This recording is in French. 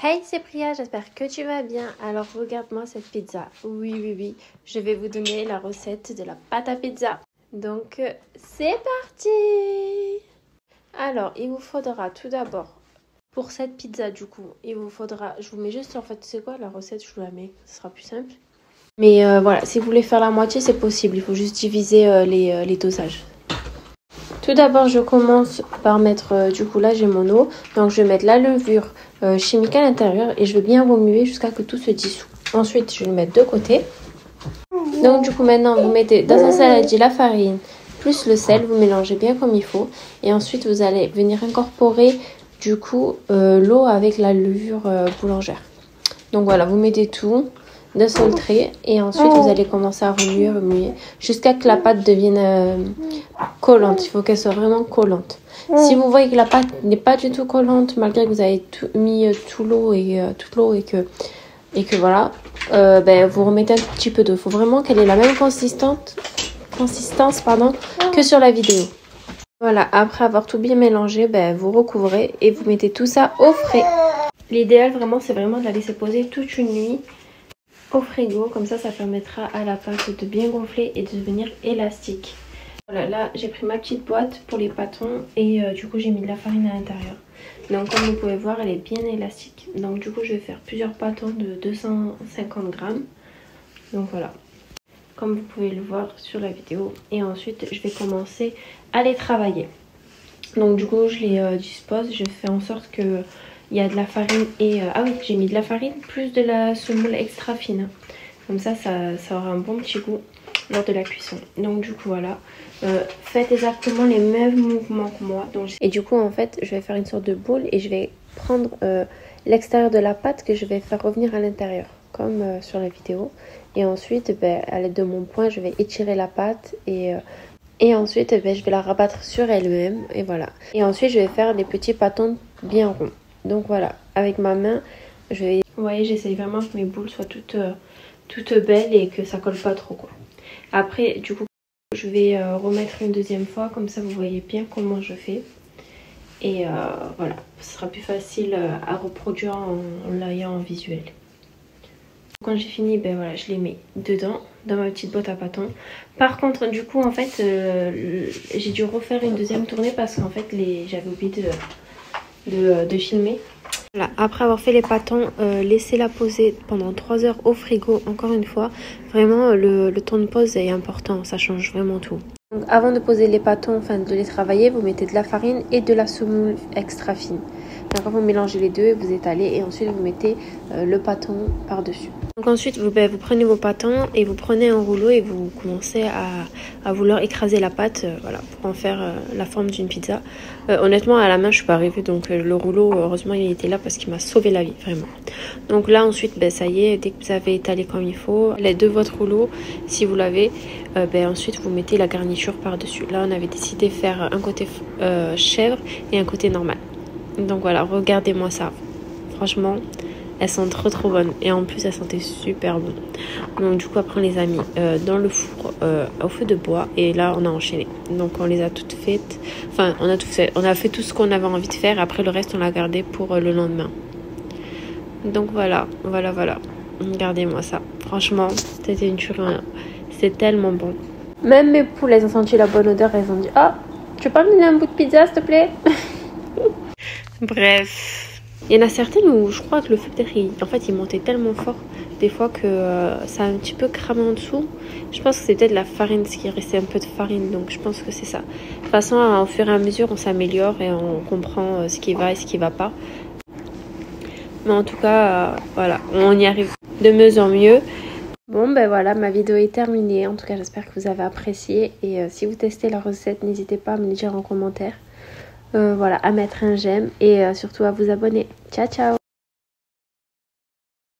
Hey, c'est Priya, j'espère que tu vas bien. Alors regarde-moi cette pizza. Oui, je vais vous donner la recette de la pâte à pizza. Donc c'est parti. Alors il vous faudra tout d'abord, pour cette pizza du coup, il vous faudra, je vous mets juste en fait, c'est quoi la recette, je vous la mets, ce sera plus simple. Mais voilà, si vous voulez faire la moitié, c'est possible, il faut juste diviser les dosages. Tout d'abord, je commence par mettre, du coup là j'ai mon eau, donc je vais mettre la levure chimique à l'intérieur et je vais bien remuer jusqu'à que tout se dissout. Ensuite, je vais le mettre de côté. Donc du coup maintenant, vous mettez dans un saladier la farine plus le sel, vous mélangez bien comme il faut. Et ensuite, vous allez venir incorporer du coup l'eau avec la levure boulangère. Donc voilà, vous mettez tout d'un seul trait et ensuite vous allez commencer à remuer jusqu'à que la pâte devienne collante. Il faut qu'elle soit vraiment collante. Si vous voyez que la pâte n'est pas du tout collante malgré que vous avez mis toute l'eau et que voilà, vous remettez un tout petit peu d'eau. Il faut vraiment qu'elle ait la même consistance que sur la vidéo. Voilà, après avoir tout bien mélangé, vous recouvrez et vous mettez tout ça au frais. L'idéal vraiment, c'est vraiment de la laisser poser toute une nuit au frigo. Comme ça permettra à la pâte de bien gonfler et de devenir élastique. Voilà, là j'ai pris ma petite boîte pour les pâtons et du coup j'ai mis de la farine à l'intérieur. Donc comme vous pouvez voir, elle est bien élastique. Donc du coup je vais faire plusieurs pâtons de 250 grammes. Donc voilà, comme vous pouvez le voir sur la vidéo. Et ensuite je vais commencer à les travailler. Donc du coup je les dispose, je fais en sorte que il y a de la farine et... ah oui, j'ai mis de la farine plus de la semoule extra fine. Comme ça aura un bon petit goût lors de la cuisson. Donc du coup voilà, faites exactement les mêmes mouvements que moi. Et du coup en fait je vais faire une sorte de boule et je vais prendre l'extérieur de la pâte que je vais faire revenir à l'intérieur comme sur la vidéo. Et ensuite à l'aide de mon poing je vais étirer la pâte et ensuite je vais la rabattre sur elle-même et voilà. Et ensuite je vais faire des petits pâtons bien ronds. Donc voilà, avec ma main je vais... Vous voyez, j'essaye vraiment que mes boules soient toutes belles et que ça colle pas trop quoi. Après du coup je vais remettre une deuxième fois, comme ça vous voyez bien comment je fais. Et voilà, ce sera plus facile à reproduire en l'ayant en visuel. Quand j'ai fini, voilà, je les mets dedans, dans ma petite boîte à pâtons. Par contre, du coup, en fait, j'ai dû refaire une deuxième tournée parce qu'en fait, j'avais oublié de filmer. Voilà, après avoir fait les pâtons, laissez-la poser pendant 3 heures au frigo. Encore une fois, vraiment, le temps de pause est important, ça change vraiment tout. Donc, avant de poser les pâtons, enfin de les travailler, vous mettez de la farine et de la semoule extra fine. Donc vous mélangez les deux et vous étalez et ensuite vous mettez le pâton par-dessus. Donc ensuite vous prenez vos pâtons et vous prenez un rouleau et vous commencez à vouloir écraser la pâte voilà, pour en faire la forme d'une pizza. Honnêtement à la main je suis pas arrivée, donc le rouleau heureusement il était là parce qu'il m'a sauvé la vie vraiment. Donc là ensuite ça y est, dès que vous avez étalé comme il faut, l'aide de votre rouleau si vous l'avez, ensuite vous mettez la garniture par-dessus. Là on avait décidé de faire un côté chèvre et un côté normal. Donc voilà, regardez-moi ça. Franchement, elles sont trop bonnes. Et en plus, elles sentaient super bon. Donc du coup, après, on les a mis dans le four au feu de bois. Et là, on a enchaîné. Donc on les a toutes faites. Enfin, on a tout fait. On a fait tout ce qu'on avait envie de faire. Après, le reste, on l'a gardé pour le lendemain. Donc voilà. Regardez-moi ça. Franchement, c'était une tuerie. C'est tellement bon. Même mes poules, elles ont senti la bonne odeur. Elles ont dit, ah, tu peux pas me donner un bout de pizza, s'il te plaît? Bref, il y en a certaines où je crois que le feu peut-être il montait tellement fort des fois que ça a un petit peu cramé en dessous. Je pense que c'est peut-être la farine, ce qui restait un peu de farine, donc je pense que c'est ça. De toute façon, au fur et à mesure, on s'améliore et on comprend ce qui va et ce qui va pas. Mais en tout cas, voilà, on y arrive de mieux en mieux. Bon voilà, ma vidéo est terminée. En tout cas, j'espère que vous avez apprécié. Et si vous testez la recette, n'hésitez pas à me le dire en commentaire. Voilà, à mettre un j'aime et surtout à vous abonner. Ciao ciao.